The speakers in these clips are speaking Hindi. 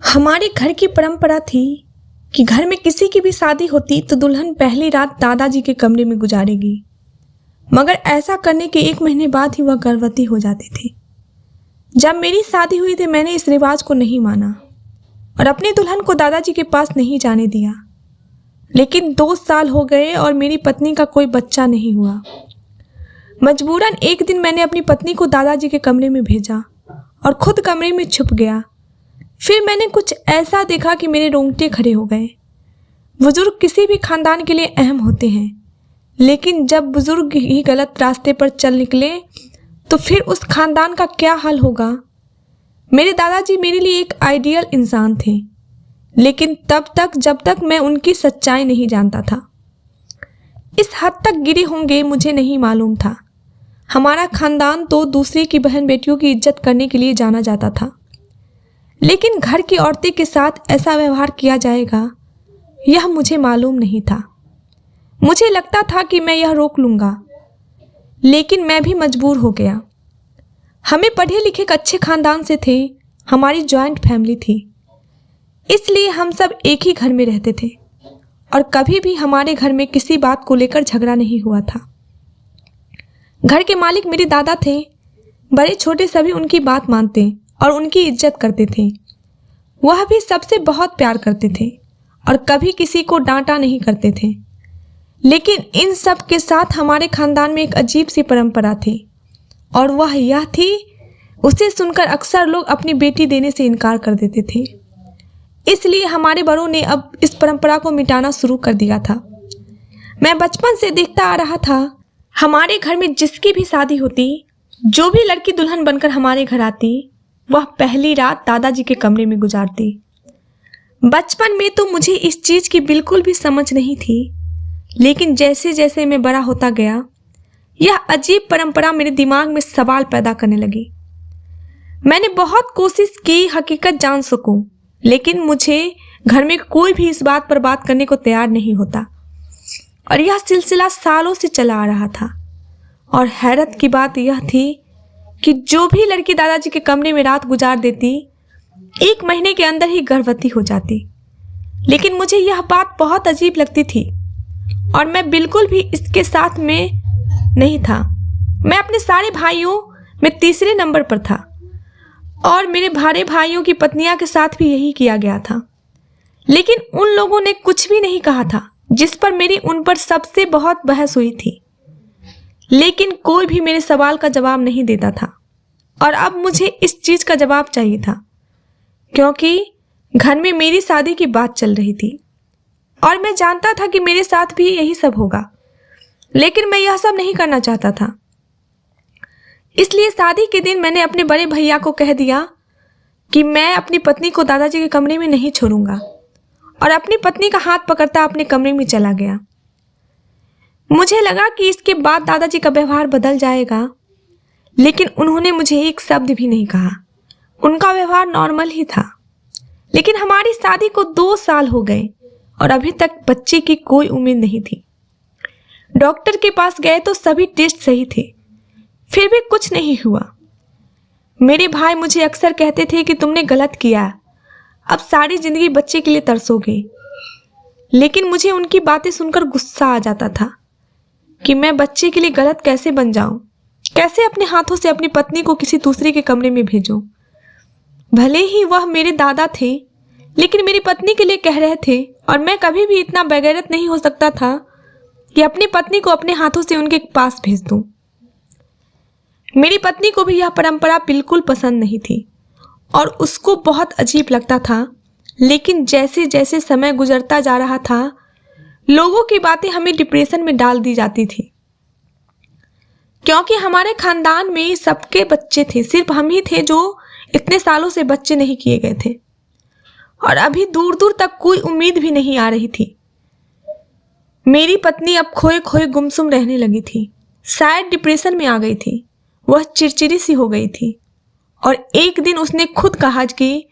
हमारे घर की परंपरा थी कि घर में किसी की भी शादी होती तो दुल्हन पहली रात दादाजी के कमरे में गुजारेगी, मगर ऐसा करने के 1 महीने बाद ही वह गर्भवती हो जाती थी। जब मेरी शादी हुई थी मैंने इस रिवाज को नहीं माना और अपनी दुल्हन को दादाजी के पास नहीं जाने दिया। लेकिन 2 साल हो गए और मेरी पत्नी का कोई बच्चा नहीं हुआ। मजबूरन एक दिन मैंने अपनी पत्नी को दादाजी के कमरे में भेजा और खुद कमरे में छुप गया। फिर मैंने कुछ ऐसा देखा कि मेरे रोंगटे खड़े हो गए। बुजुर्ग किसी भी खानदान के लिए अहम होते हैं, लेकिन जब बुजुर्ग ही गलत रास्ते पर चल निकले तो फिर उस खानदान का क्या हाल होगा। मेरे दादाजी मेरे लिए एक आइडियल इंसान थे, लेकिन तब तक जब तक मैं उनकी सच्चाई नहीं जानता था। इस हद तक गिरे होंगे मुझे नहीं मालूम था। हमारा खानदान तो दूसरे की बहन बेटियों की इज्जत करने के लिए जाना जाता था, लेकिन घर की औरतें के साथ ऐसा व्यवहार किया जाएगा यह मुझे मालूम नहीं था। मुझे लगता था कि मैं यह रोक लूँगा, लेकिन मैं भी मजबूर हो गया। हमें पढ़े लिखे एक अच्छे खानदान से थे, हमारी जॉइंट फैमिली थी, इसलिए हम सब एक ही घर में रहते थे और कभी भी हमारे घर में किसी बात को लेकर झगड़ा नहीं हुआ था। घर के मालिक मेरे दादा थे। बड़े छोटे सभी उनकी बात मानते और उनकी इज्जत करते थे। वह भी सबसे बहुत प्यार करते थे और कभी किसी को डांटा नहीं करते थे। लेकिन इन सब के साथ हमारे खानदान में एक अजीब सी परंपरा थी और वह यह थी, उसे सुनकर अक्सर लोग अपनी बेटी देने से इनकार कर देते थे। इसलिए हमारे बड़ों ने अब इस परंपरा को मिटाना शुरू कर दिया था। मैं बचपन से देखता आ रहा था, हमारे घर में जिसकी भी शादी होती, जो भी लड़की दुल्हन बनकर हमारे घर आती, वह पहली रात दादाजी के कमरे में गुजारती। बचपन में तो मुझे इस चीज़ की बिल्कुल भी समझ नहीं थी, लेकिन जैसे जैसे मैं बड़ा होता गया यह अजीब परंपरा मेरे दिमाग में सवाल पैदा करने लगी। मैंने बहुत कोशिश की हकीकत जान सकूं, लेकिन मुझे घर में कोई भी इस बात पर बात करने को तैयार नहीं होता और यह सिलसिला सालों से चला आ रहा था। और हैरत की बात यह थी कि जो भी लड़की दादाजी के कमरे में रात गुजार देती 1 महीने के अंदर ही गर्भवती हो जाती। लेकिन मुझे यह बात बहुत अजीब लगती थी और मैं बिल्कुल भी इसके साथ में नहीं था। मैं अपने सारे भाइयों में तीसरे नंबर पर था और मेरे भारे भाइयों की पत्नियां के साथ भी यही किया गया था। लेकिन उन लोगों ने कुछ भी नहीं कहा था, जिस पर मेरी उन पर सबसे बहुत बहस हुई थी। लेकिन कोई भी मेरे सवाल का जवाब नहीं देता था और अब मुझे इस चीज़ का जवाब चाहिए था, क्योंकि घर में मेरी शादी की बात चल रही थी और मैं जानता था कि मेरे साथ भी यही सब होगा, लेकिन मैं यह सब नहीं करना चाहता था। इसलिए शादी के दिन मैंने अपने बड़े भैया को कह दिया कि मैं अपनी पत्नी को दादाजी के कमरे में नहीं छोड़ूंगा और अपनी पत्नी का हाथ पकड़ता अपने कमरे में चला गया। मुझे लगा कि इसके बाद दादाजी का व्यवहार बदल जाएगा, लेकिन उन्होंने मुझे एक शब्द भी नहीं कहा। उनका व्यवहार नॉर्मल ही था। लेकिन हमारी शादी को 2 साल हो गए और अभी तक बच्चे की कोई उम्मीद नहीं थी। डॉक्टर के पास गए तो सभी टेस्ट सही थे, फिर भी कुछ नहीं हुआ। मेरे भाई मुझे अक्सर कहते थे कि तुमने गलत किया, अब सारी जिंदगी बच्चे के लिए तरसोगे। लेकिन मुझे उनकी बातें सुनकर गुस्सा आ जाता था कि मैं बच्चे के लिए गलत कैसे बन जाऊं, कैसे अपने हाथों से अपनी पत्नी को किसी दूसरे के कमरे में भेजूं। भले ही वह मेरे दादा थे, लेकिन मेरी पत्नी के लिए कह रहे थे और मैं कभी भी इतना बेगैरत नहीं हो सकता था कि अपनी पत्नी को अपने हाथों से उनके पास भेज दूं। मेरी पत्नी को भी यह परंपरा बिल्कुल पसंद नहीं थी और उसको बहुत अजीब लगता था। लेकिन जैसे जैसे समय गुजरता जा रहा था, लोगों की बातें हमें डिप्रेशन में डाल दी जाती थी, क्योंकि हमारे खानदान में सबके बच्चे थे, सिर्फ हम ही थे जो इतने सालों से बच्चे नहीं किए गए थे और अभी दूर दूर तक कोई उम्मीद भी नहीं आ रही थी। मेरी पत्नी अब खोए खोए गुमसुम रहने लगी थी, शायद डिप्रेशन में आ गई थी। वह चिड़चिड़ी सी हो गई थी और एक दिन उसने खुद कहा कि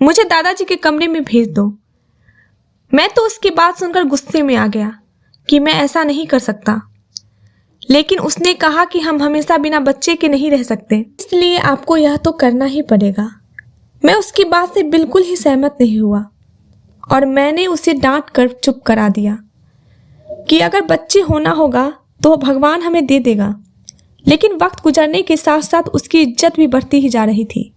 मुझे दादाजी के कमरे में भेज दो। मैं तो उसकी बात सुनकर गुस्से में आ गया कि मैं ऐसा नहीं कर सकता, लेकिन उसने कहा कि हम हमेशा बिना बच्चे के नहीं रह सकते, इसलिए आपको यह तो करना ही पड़ेगा। मैं उसकी बात से बिल्कुल ही सहमत नहीं हुआ और मैंने उसे डांट कर चुप करा दिया कि अगर बच्चे होना होगा तो भगवान हमें दे देगा। लेकिन वक्त गुजरने के साथ साथ उसकी इज्जत भी बढ़ती ही जा रही थी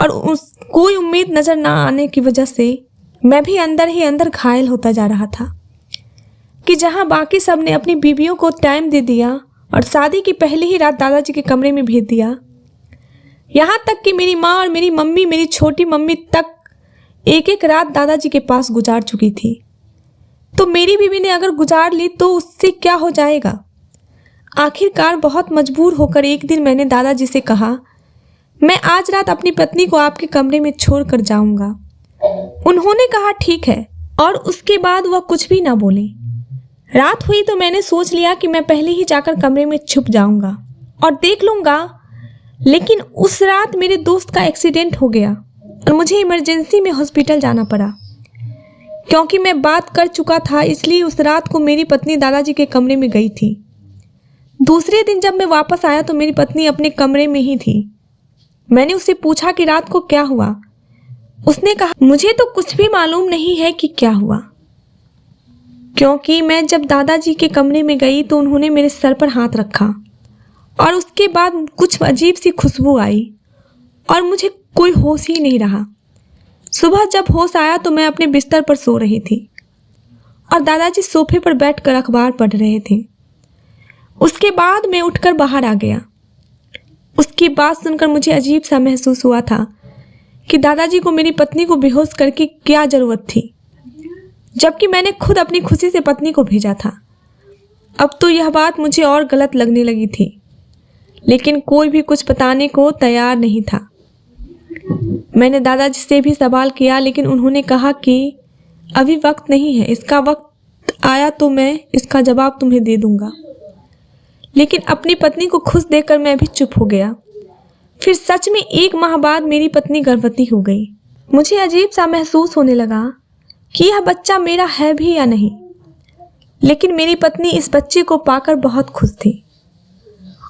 और कोई उम्मीद नज़र ना आने की वजह से मैं भी अंदर ही अंदर घायल होता जा रहा था कि जहां बाकी सब ने अपनी बीवियों को टाइम दे दिया और शादी की पहली ही रात दादाजी के कमरे में भेज दिया, यहाँ तक कि मेरी माँ और मेरी मम्मी, मेरी छोटी मम्मी तक एक एक रात दादाजी के पास गुजार चुकी थी। तो मेरी बीवी ने अगर गुजार ली तो उससे क्या हो जाएगा। आखिरकार बहुत मजबूर होकर एक दिन मैंने दादाजी से कहा, मैं आज रात अपनी पत्नी को आपके कमरे में छोड़ कर जाऊँगा। उन्होंने कहा ठीक है और उसके बाद वह कुछ भी ना बोले। रात हुई तो मैंने सोच लिया कि मैं पहले ही जाकर कमरे में छुप जाऊँगा और देख लूँगा। लेकिन उस रात मेरे दोस्त का एक्सीडेंट हो गया और मुझे इमरजेंसी में हॉस्पिटल जाना पड़ा। क्योंकि मैं बात कर चुका था इसलिए उस रात को मेरी पत्नी दादाजी के कमरे में गई थी। दूसरे दिन जब मैं वापस आया तो मेरी पत्नी अपने कमरे में ही थी। मैंने उससे पूछा कि रात को क्या हुआ। उसने कहा, मुझे तो कुछ भी मालूम नहीं है कि क्या हुआ, क्योंकि मैं जब दादाजी के कमरे में गई तो उन्होंने मेरे सर पर हाथ रखा और उसके बाद कुछ अजीब सी खुशबू आई और मुझे कोई होश ही नहीं रहा। सुबह जब होश आया तो मैं अपने बिस्तर पर सो रही थी और दादाजी सोफे पर बैठकर अखबार पढ़ रहे थे। उसके बाद मैं उठकर बाहर आ गया। उसकी बात सुनकर मुझे अजीब सा महसूस हुआ था कि दादाजी को मेरी पत्नी को बेहोश करके क्या ज़रूरत थी, जबकि मैंने खुद अपनी खुशी से पत्नी को भेजा था। अब तो यह बात मुझे और गलत लगने लगी थी, लेकिन कोई भी कुछ बताने को तैयार नहीं था। मैंने दादाजी से भी सवाल किया, लेकिन उन्होंने कहा कि अभी वक्त नहीं है, इसका वक्त आया तो मैं इसका जवाब तुम्हें दे दूंगा। लेकिन अपनी पत्नी को खुश देखकर मैं भी चुप हो गया। फिर सच में 1 माह बाद मेरी पत्नी गर्भवती हो गई। मुझे अजीब सा महसूस होने लगा कि यह बच्चा मेरा है भी या नहीं, लेकिन मेरी पत्नी इस बच्चे को पाकर बहुत खुश थी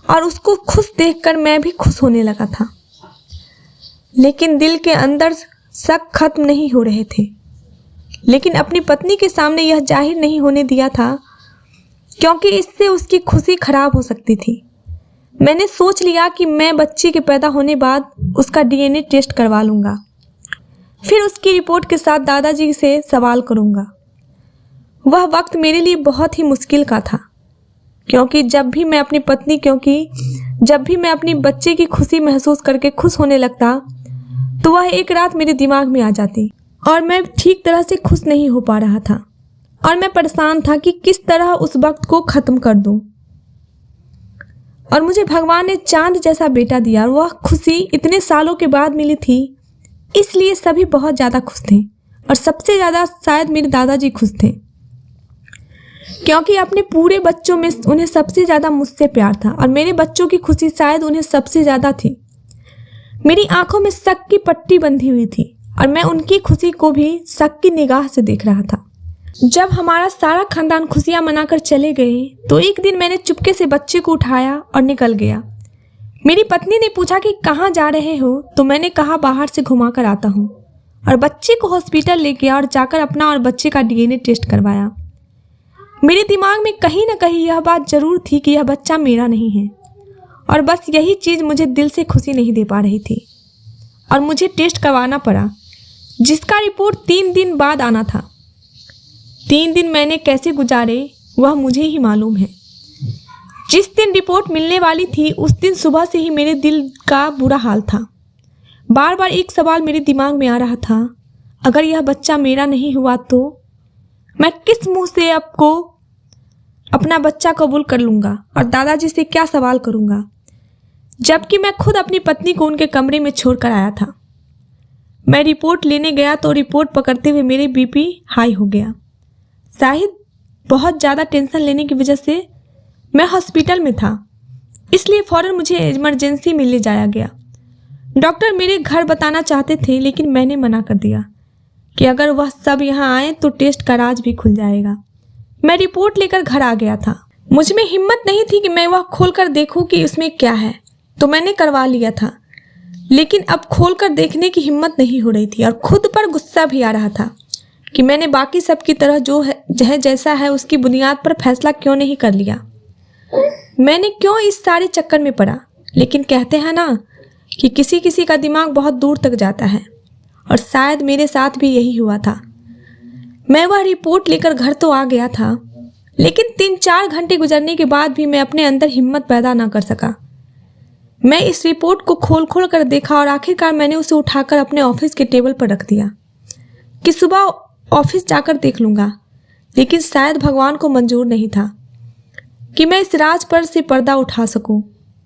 और उसको खुश देखकर मैं भी खुश होने लगा था। लेकिन दिल के अंदर शक खत्म नहीं हो रहे थे। लेकिन अपनी पत्नी के सामने यह जाहिर नहीं होने दिया था, क्योंकि इससे उसकी खुशी खराब हो सकती थी। मैंने सोच लिया कि मैं बच्चे के पैदा होने बाद उसका डीएनए टेस्ट करवा लूँगा, फिर उसकी रिपोर्ट के साथ दादाजी से सवाल करूँगा। वह वक्त मेरे लिए बहुत ही मुश्किल का था, क्योंकि जब भी मैं अपनी बच्चे की खुशी महसूस करके खुश होने लगता तो वह एक रात मेरे दिमाग में आ जाती और मैं ठीक तरह से खुश नहीं हो पा रहा था और मैं परेशान था कि किस तरह उस वक्त को ख़त्म कर दूं। और मुझे भगवान ने चांद जैसा बेटा दिया और वह खुशी इतने सालों के बाद मिली थी, इसलिए सभी बहुत ज़्यादा खुश थे और सबसे ज़्यादा शायद मेरे दादाजी खुश थे, क्योंकि अपने पूरे बच्चों में उन्हें सबसे ज़्यादा मुझसे प्यार था और मेरे बच्चों की खुशी शायद उन्हें सबसे ज़्यादा थी। मेरी आंखों में शक की पट्टी बंधी हुई थी और मैं उनकी खुशी को भी शक की निगाह से देख रहा था। जब हमारा सारा खानदान खुशियां मनाकर चले गए तो एक दिन मैंने चुपके से बच्चे को उठाया और निकल गया। मेरी पत्नी ने पूछा कि कहाँ जा रहे हो, तो मैंने कहा बाहर से घुमा कर आता हूँ, और बच्चे को हॉस्पिटल ले गया और जाकर अपना और बच्चे का डीएनए टेस्ट करवाया। मेरे दिमाग में कहीं ना कहीं यह बात जरूर थी कि यह बच्चा मेरा नहीं है, और बस यही चीज़ मुझे दिल से खुशी नहीं दे पा रही थी और मुझे टेस्ट करवाना पड़ा, जिसका रिपोर्ट 3 दिन बाद आना था। 3 दिन मैंने कैसे गुजारे वह मुझे ही मालूम है। जिस दिन रिपोर्ट मिलने वाली थी उस दिन सुबह से ही मेरे दिल का बुरा हाल था। बार बार एक सवाल मेरे दिमाग में आ रहा था, अगर यह बच्चा मेरा नहीं हुआ तो मैं किस मुंह से आपको अपना बच्चा कबूल कर लूँगा और दादाजी से क्या सवाल करूँगा, जबकि मैं खुद अपनी पत्नी को उनके कमरे में छोड़ कर आया था। मैं रिपोर्ट लेने गया तो रिपोर्ट पकड़ते हुए मेरे बीपी हाई हो गया। शायद बहुत ज़्यादा टेंशन लेने की वजह से मैं हॉस्पिटल में था, इसलिए फ़ौरन मुझे इमरजेंसी में ले जाया गया। डॉक्टर मेरे घर बताना चाहते थे, लेकिन मैंने मना कर दिया कि अगर वह सब यहाँ आए तो टेस्ट का राज भी खुल जाएगा। मैं रिपोर्ट लेकर घर आ गया था। मुझ में हिम्मत नहीं थी कि मैं वह खोल कर देखूँ कि उसमें क्या है, तो मैंने करवा लिया था। लेकिन अब खोलकर देखने की हिम्मत नहीं हो रही थी और खुद पर गुस्सा भी आ रहा था कि मैंने बाकी सब की तरह जो है जैसा है उसकी बुनियाद पर फैसला क्यों नहीं कर लिया। मैंने क्यों इस सारे चक्कर में पड़ा। लेकिन कहते हैं ना कि किसी किसी का दिमाग बहुत दूर तक जाता है, और शायद मेरे साथ भी यही हुआ था। मैं वह रिपोर्ट लेकर घर तो आ गया था, लेकिन 3-4 घंटे गुजरने के बाद भी मैं अपने अंदर हिम्मत पैदा ना कर सका। मैं इस रिपोर्ट को खोल खोल कर देखा और आखिरकार मैंने उसे उठाकर अपने ऑफिस के टेबल पर रख दिया कि सुबह ऑफिस जाकर देख लूँगा। लेकिन शायद भगवान को मंजूर नहीं था कि मैं इस राज पर से पर्दा उठा सकूं।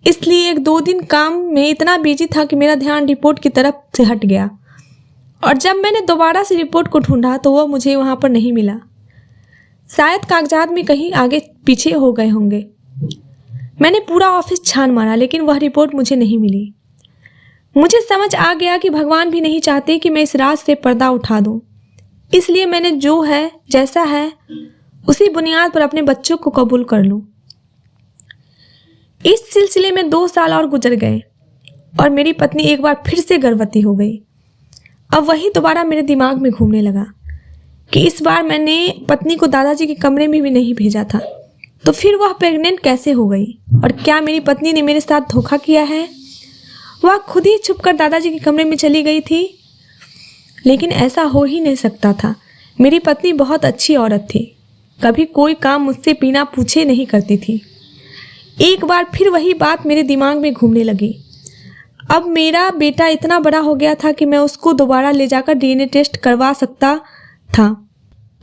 इसलिए 1-2 दिन काम में इतना बिजी था कि मेरा ध्यान रिपोर्ट की तरफ से हट गया, और जब मैंने दोबारा से रिपोर्ट को ढूंढा तो वह मुझे वहाँ पर नहीं मिला। शायद कागजात में कहीं आगे पीछे हो गए होंगे। मैंने पूरा ऑफिस छान मारा, लेकिन वह रिपोर्ट मुझे नहीं मिली। मुझे समझ आ गया कि भगवान भी नहीं चाहते कि मैं इस राज से पर्दा उठा दूं। इसलिए मैंने जो है जैसा है उसी बुनियाद पर अपने बच्चों को कबूल कर लूं। इस सिलसिले में 2 साल और गुजर गए और मेरी पत्नी एक बार फिर से गर्भवती हो गई। अब वही दोबारा मेरे दिमाग में घूमने लगा कि इस बार मैंने पत्नी को दादाजी के कमरे में भी नहीं भेजा था, तो फिर वह प्रेग्नेंट कैसे हो गई? और क्या मेरी पत्नी ने मेरे साथ धोखा किया है? वह खुद ही छुपकर दादाजी के कमरे में चली गई थी। लेकिन ऐसा हो ही नहीं सकता था। मेरी पत्नी बहुत अच्छी औरत थी, कभी कोई काम मुझसे बिना पूछे नहीं करती थी। एक बार फिर वही बात मेरे दिमाग में घूमने लगी। अब मेरा बेटा इतना बड़ा हो गया था कि मैं उसको दोबारा ले जाकर DNA टेस्ट करवा सकता था।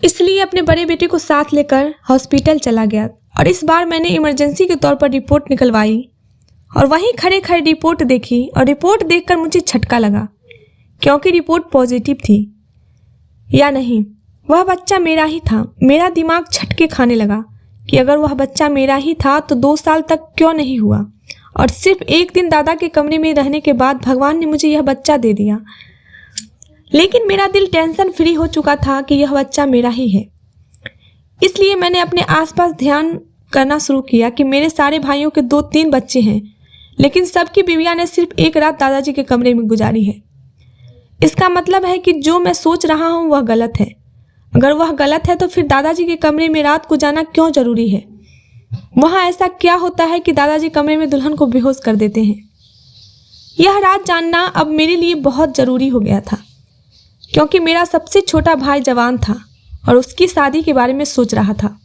इसलिए अपने बड़े बेटे को साथ लेकर हॉस्पिटल चला गया, और इस बार मैंने इमरजेंसी के तौर पर रिपोर्ट निकलवाई और वहीं खड़े खड़े रिपोर्ट देखी। और रिपोर्ट देखकर मुझे झटका लगा, क्योंकि रिपोर्ट पॉजिटिव थी। या नहीं, वह बच्चा मेरा ही था। मेरा दिमाग झटके खाने लगा कि अगर वह बच्चा मेरा ही था तो 2 साल तक क्यों नहीं हुआ, और सिर्फ एक दिन दादा के कमरे में रहने के बाद भगवान ने मुझे यह बच्चा दे दिया। लेकिन मेरा दिल टेंशन फ्री हो चुका था कि यह बच्चा मेरा ही है। इसलिए मैंने अपने आसपास ध्यान करना शुरू किया कि मेरे सारे भाइयों के 2-3 बच्चे हैं, लेकिन सबकी बीवियां ने सिर्फ एक रात दादाजी के कमरे में गुजारी है। इसका मतलब है कि जो मैं सोच रहा हूँ वह गलत है। अगर वह गलत है तो फिर दादाजी के कमरे में रात को जाना क्यों जरूरी है? वहाँ ऐसा क्या होता है कि दादाजी कमरे में दुल्हन को बेहोश कर देते हैं? यह रात जानना अब मेरे लिए बहुत ज़रूरी हो गया था, क्योंकि मेरा सबसे छोटा भाई जवान था और उसकी शादी के बारे में सोच रहा था,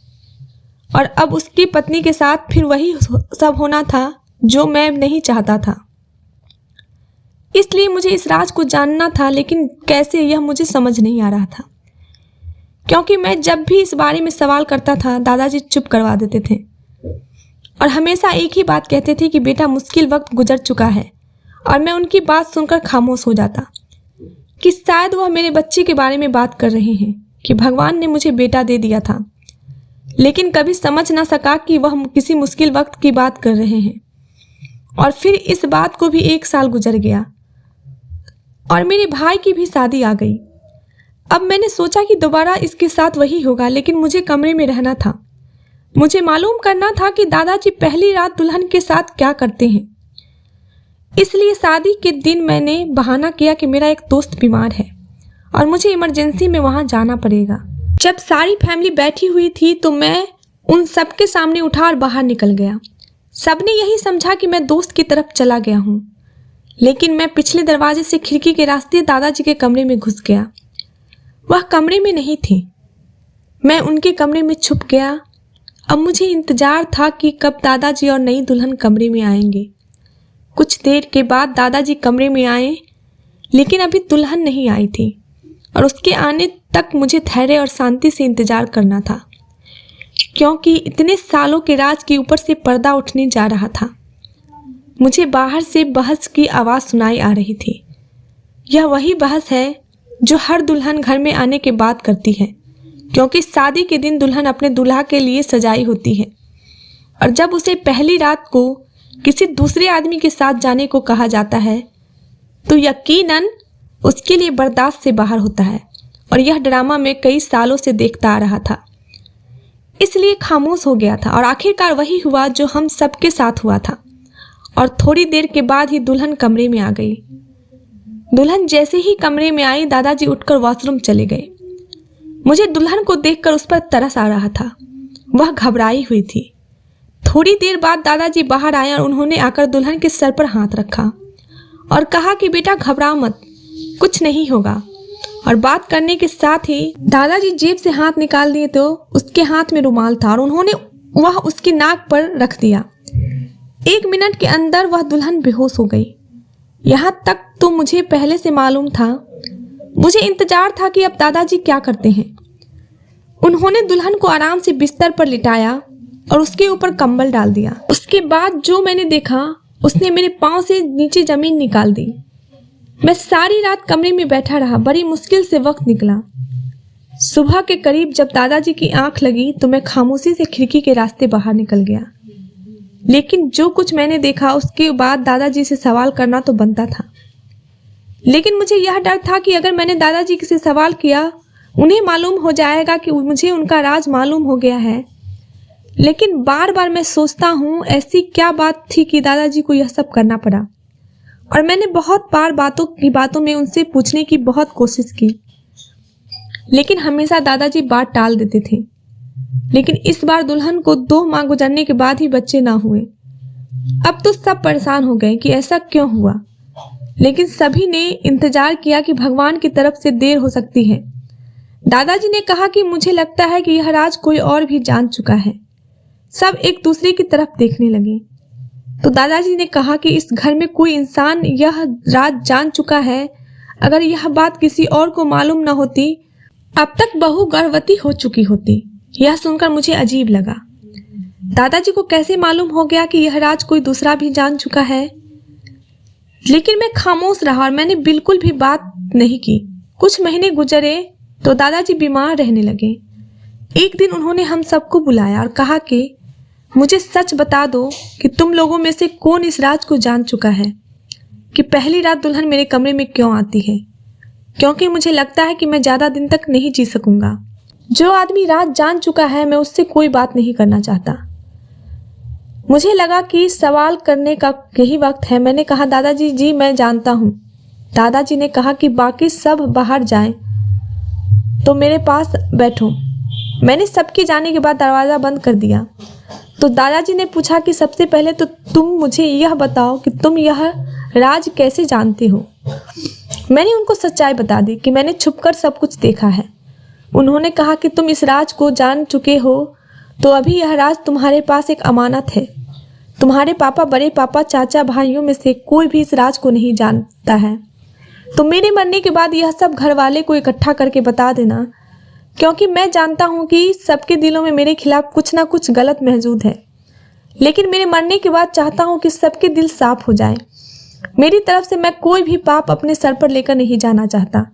और अब उसकी पत्नी के साथ फिर वही सब होना था जो मैं नहीं चाहता था। इसलिए मुझे इस राज को जानना था, लेकिन कैसे, यह मुझे समझ नहीं आ रहा था, क्योंकि मैं जब भी इस बारे में सवाल करता था दादाजी चुप करवा देते थे और हमेशा एक ही बात कहते थे कि बेटा मुश्किल वक्त गुजर चुका है। और मैं उनकी बात सुनकर खामोश हो जाता कि शायद वह मेरे बच्चे के बारे में बात कर रहे हैं कि भगवान ने मुझे बेटा दे दिया था, लेकिन कभी समझ ना सका कि वह किसी मुश्किल वक्त की बात कर रहे हैं। और फिर इस बात को भी 1 साल गुजर गया और मेरे भाई की भी शादी आ गई। अब मैंने सोचा कि दोबारा इसके साथ वही होगा, लेकिन मुझे कमरे में रहना था। मुझे मालूम करना था कि दादाजी पहली रात दुल्हन के साथ क्या करते हैं। इसलिए शादी के दिन मैंने बहाना किया कि मेरा एक दोस्त बीमार है और मुझे इमरजेंसी में वहां जाना पड़ेगा। जब सारी फैमिली बैठी हुई थी तो मैं उन सबके सामने उठा और बाहर निकल गया। सबने यही समझा कि मैं दोस्त की तरफ चला गया हूँ, लेकिन मैं पिछले दरवाजे से खिड़की के रास्ते दादाजी के कमरे में घुस गया। वह कमरे में नहीं थे, मैं उनके कमरे में छुप गया। अब मुझे इंतजार था कि कब दादाजी और नई दुल्हन कमरे में आएंगे। कुछ देर के बाद दादाजी कमरे में आए, लेकिन अभी दुल्हन नहीं आई थी और उसके आने तक मुझे धैर्य और शांति से इंतजार करना था, क्योंकि इतने सालों के राज के ऊपर से पर्दा उठने जा रहा था। मुझे बाहर से बहस की आवाज़ सुनाई आ रही थी। यह वही बहस है जो हर दुल्हन घर में आने के बाद करती है, क्योंकि शादी के दिन दुल्हन अपने दूल्हा के लिए सजाई होती है, और जब उसे पहली रात को किसी दूसरे आदमी के साथ जाने को कहा जाता है तो यकीनन उसके लिए बर्दाश्त से बाहर होता है। और यह ड्रामा मैं कई सालों से देखता आ रहा था, इसलिए खामोश हो गया था। और आखिरकार वही हुआ जो हम सबके साथ हुआ था, और थोड़ी देर के बाद ही दुल्हन कमरे में आ गई। दुल्हन जैसे ही कमरे में आई, दादाजी उठकर वॉशरूम चले गए। मुझे दुल्हन को देखकर उस पर तरस आ रहा था। वह घबराई हुई थी। थोड़ी देर बाद दादाजी बाहर आए और उन्होंने आकर दुल्हन के सर पर हाथ रखा और कहा कि बेटा घबराओ मत, कुछ नहीं होगा। और बात करने के साथ ही दादाजी जेब से हाथ निकाल दिए तो उसके हाथ में रुमाल था और उन्होंने वह उसकी नाक पर रख दिया। 1 मिनट के अंदर वह दुल्हन बेहोश हो गई। यहाँ तक तो मुझे पहले से मालूम था। मुझे इंतजार था कि अब दादाजी क्या करते हैं। उन्होंने दुल्हन को आराम से बिस्तर पर लिटाया और उसके ऊपर कंबल डाल दिया। उसके बाद जो मैंने देखा, उसने मेरे पाँव से नीचे जमीन निकाल दी। मैं सारी रात कमरे में बैठा रहा। बड़ी मुश्किल से वक्त निकला। सुबह के करीब जब दादाजी की आंख लगी तो मैं खामोशी से खिड़की के रास्ते बाहर निकल गया। लेकिन जो कुछ मैंने देखा उसके बाद दादाजी से सवाल करना तो बनता था। लेकिन मुझे यह डर था कि अगर मैंने दादाजी से सवाल किया, उन्हें मालूम हो जाएगा कि मुझे उनका राज मालूम हो गया है। लेकिन बार बार मैं सोचता हूँ ऐसी क्या बात थी कि दादाजी को यह सब करना पड़ा। और मैंने बहुत बार बातों में उनसे पूछने की बहुत कोशिश की, लेकिन हमेशा दादाजी बात टाल देते थे। लेकिन इस बार दुल्हन को 2 माह गुजरने के बाद ही बच्चे ना हुए। अब तो सब परेशान हो गए कि ऐसा क्यों हुआ। लेकिन सभी ने इंतजार किया कि भगवान की तरफ से देर हो सकती है। दादाजी ने कहा कि मुझे लगता है कि यह राज कोई और भी जान चुका है। सब एक दूसरे की तरफ देखने लगे। तो दादाजी ने कहा कि इस घर में कोई इंसान यह राज जान चुका है। अगर यह बात किसी और को मालूम न होती, अब तक बहू गर्भवती हो चुकी होती। यह सुनकर मुझे अजीब लगा। दादाजी को कैसे मालूम हो गया कि यह राज कोई दूसरा भी जान चुका है। लेकिन मैं खामोश रहा और मैंने बिल्कुल भी बात नहीं की। कुछ महीने गुजरे तो दादाजी बीमार रहने लगे। एक दिन उन्होंने हम सबको बुलाया और कहा कि मुझे सच बता दो कि तुम लोगों में से कौन इस राज को जान चुका है कि पहली रात दुल्हन मेरे कमरे में क्यों आती है, क्योंकि मुझे लगता है कि मैं ज़्यादा दिन तक नहीं जी सकूंगा। जो आदमी राज जान चुका है, मैं उससे कोई बात नहीं करना चाहता। मुझे लगा कि सवाल करने का यही वक्त है। मैंने कहा दादाजी जी मैं जानता हूँ। दादाजी ने कहा कि बाकी सब बाहर जाएं तो मेरे पास बैठो। मैंने सबके जाने के बाद दरवाज़ा बंद कर दिया। तो दादाजी ने पूछा कि सबसे पहले तो तुम मुझे यह बताओ कि तुम यह राज कैसे जानते हो। मैंने उनको सच्चाई बता दी कि मैंने छुपकर सब कुछ देखा है। उन्होंने कहा कि तुम इस राज को जान चुके हो तो अभी यह राज तुम्हारे पास एक अमानत है। तुम्हारे पापा, बड़े पापा, चाचा, भाइयों में से कोई भी इस राज को नहीं जानता है। तो मेरे मरने के बाद यह सब घर वाले को इकट्ठा करके बता देना, क्योंकि मैं जानता हूँ कि सबके दिलों में मेरे खिलाफ कुछ ना कुछ गलत मौजूद है। लेकिन मेरे मरने के बाद चाहता हूँ कि सबके दिल साफ हो जाए। मेरी तरफ से मैं कोई भी पाप अपने सर पर लेकर नहीं जाना चाहता।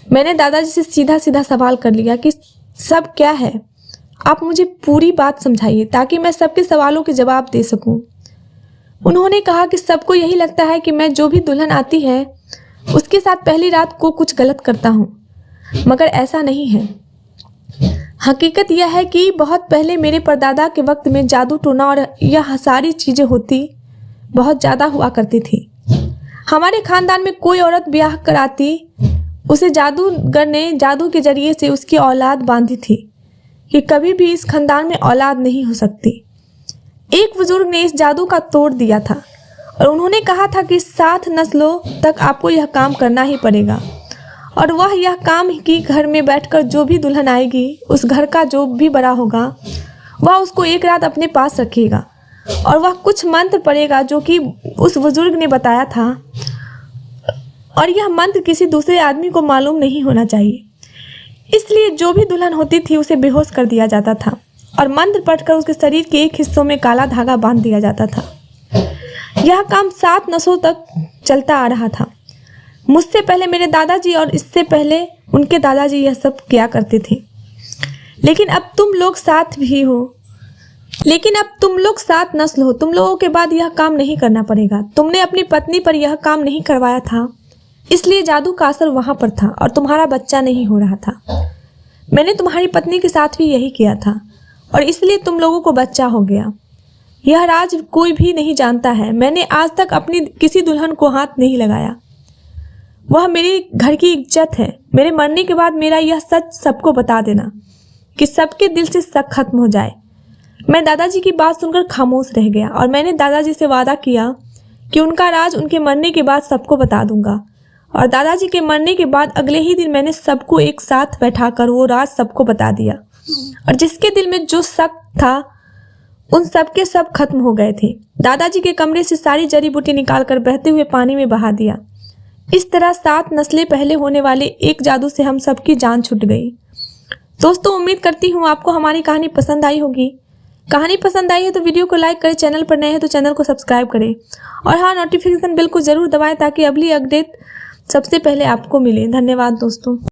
मैंने दादाजी से सीधा सीधा सवाल कर लिया कि सब क्या है, आप मुझे पूरी बात समझाइए ताकि मैं सबके सवालों के जवाब दे सकूं। उन्होंने कहा कि सबको यही लगता है कि मैं जो भी दुल्हन आती है उसके साथ पहली रात को कुछ गलत करता हूं, मगर ऐसा नहीं है। हकीकत यह है कि बहुत पहले मेरे परदादा के वक्त में जादू टोना और यह सारी चीज़ें होती बहुत ज़्यादा हुआ करती थी। हमारे खानदान में कोई औरत ब्याह कराती, उसे जादूगर ने जादू के जरिए से उसकी औलाद बांधी थी कि कभी भी इस खानदान में औलाद नहीं हो सकती। एक बुजुर्ग ने इस जादू का तोड़ दिया था और उन्होंने कहा था कि 7 नस्लों तक आपको यह काम करना ही पड़ेगा। और वह यह काम कि घर में बैठकर जो भी दुल्हन आएगी, उस घर का जो भी बड़ा होगा, वह उसको एक रात अपने पास रखेगा और वह कुछ मंत्र पढ़ेगा जो कि उस बुजुर्ग ने बताया था। और यह मंत्र किसी दूसरे आदमी को मालूम नहीं होना चाहिए। इसलिए जो भी दुल्हन होती थी उसे बेहोश कर दिया जाता था और मंत्र पढ़कर उसके शरीर के एक हिस्सों में काला धागा बांध दिया जाता था। यह काम 7 नस्लों तक चलता आ रहा था। मुझसे पहले मेरे दादाजी और इससे पहले उनके दादाजी यह सब किया करते थे। लेकिन अब तुम लोग 7 नस्ल हो। तुम लोगों के बाद यह काम नहीं करना पड़ेगा। तुमने अपनी पत्नी पर यह काम नहीं करवाया था, इसलिए जादू का असर वहाँ पर था और तुम्हारा बच्चा नहीं हो रहा था। मैंने तुम्हारी पत्नी के साथ भी यही किया था और इसलिए तुम लोगों को बच्चा हो गया। यह राज कोई भी नहीं जानता है। मैंने आज तक अपनी किसी दुल्हन को हाथ नहीं लगाया। वह मेरे घर की इज्जत है। मेरे मरने के बाद मेरा यह सच सबको बता देना कि सबके दिल से शक खत्म हो जाए। मैं दादाजी की बात सुनकर खामोश रह गया और मैंने दादाजी से वादा किया कि उनका राज उनके मरने के बाद सबको बता दूंगा। और दादाजी के मरने के बाद अगले ही दिन मैंने सबको एक साथ बैठाकर वो राज सबको बता दिया और जिसके दिल में जो शक था उन सब के सब खत्म हो गए थे। दादाजी के कमरे से सारी जड़ी बूटी निकालकर बहते हुए पानी में बहा दिया। इस तरह 7 नस्लें पहले होने वाले एक जादू से हम सबकी जान छूट गई। दोस्तों, उम्मीद करती हूँ आपको हमारी कहानी पसंद आई होगी। कहानी पसंद आई है तो वीडियो को लाइक करें, चैनल पर नए हैं तो चैनल को सब्सक्राइब करें और हाँ, नोटिफिकेशन बेल को जरूर दबाएं ताकि अगली अपडेट सबसे पहले आपको मिले। धन्यवाद दोस्तों।